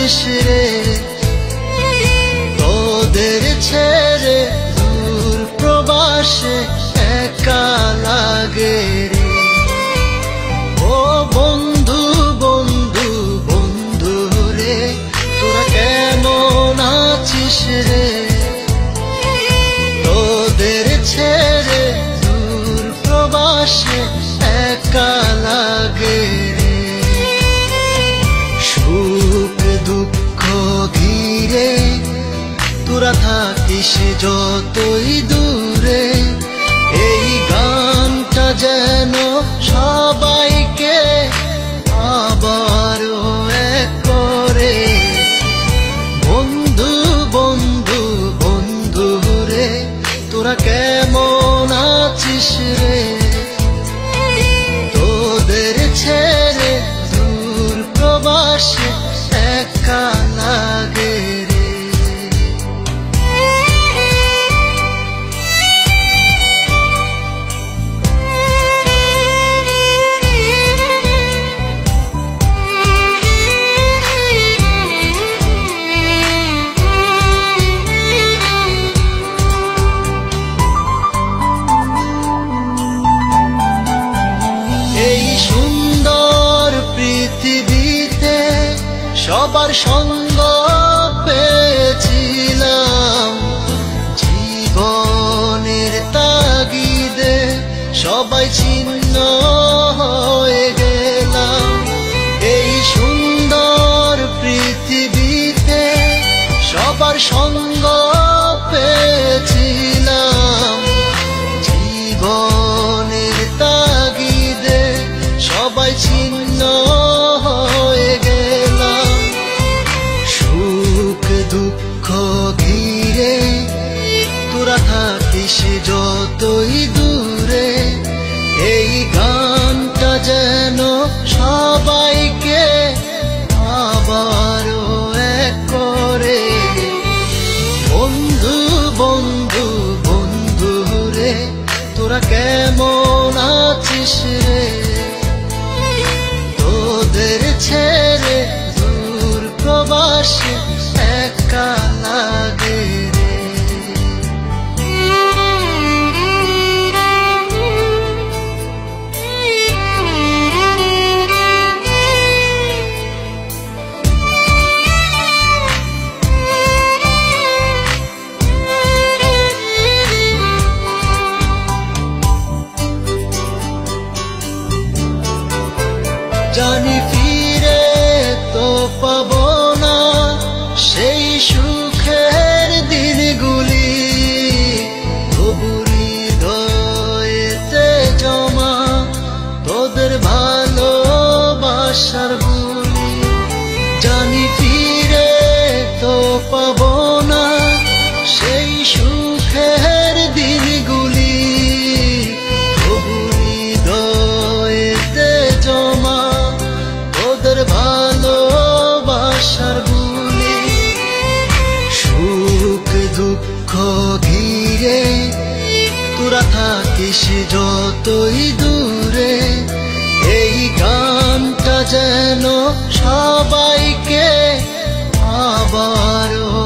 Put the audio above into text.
আছিস রে, তোদের ছেড়ে দূর প্রবাসে একা লাগে রে। ও বন্ধু বন্ধু বন্ধু রে, তোরা কেমন আছিস রে, তোদের ছেড়ে দূর প্রবাসে একা লাগে রে। সুখ দুঃখ ঘিরে তোরা থাকিস যতই দূরে, এই গানটা যেন সবাইকে আবারও এক করে। বন্ধু বন্ধু বন্ধু রে, তোরা কেমন আছিস রে, তোদের ছেড়ে দূর প্রবাসে একা লাগে রে। এই সুন্দর পৃথিবীতে সবার সঙ্গ পেয়েছিলাম, জীবনের তাগিদে সবাই ছিন্ন হয়ে গেলাম। এই সুন্দর পৃথিবীতে সবার সঙ্গ পেয়েছিলাম, জীবনের তাগিদে সবাই ছিন্ন হয়ে গেলাম। সুখ দুঃখ ঘিরে তোরা থাকিস যতই দূরে, এই গানটা যেন সবাইকে আবারও এক করে। বন্ধু বন্ধু বন্ধু রে, তোরা কেমন আছিস রে, তোদের ছেড়ে দূর প্রবাসে একা লাগে রে। জানি ফিরে তো পাবো না সেই সুখের দিনগুলি, তবু হৃদয়েতে জমা তোদের ভালোবাসার বুলি। জানি ফিরে তো পাবো না সেই সুখের দিনগুলি, তবু হৃদয়েতে জমা তোদের ভালোবাসার বুলি। সুখ দুঃখ ঘিরে তোরা থাকিস যতই দূরে, এই গানটা যেন সবাইকে আবারও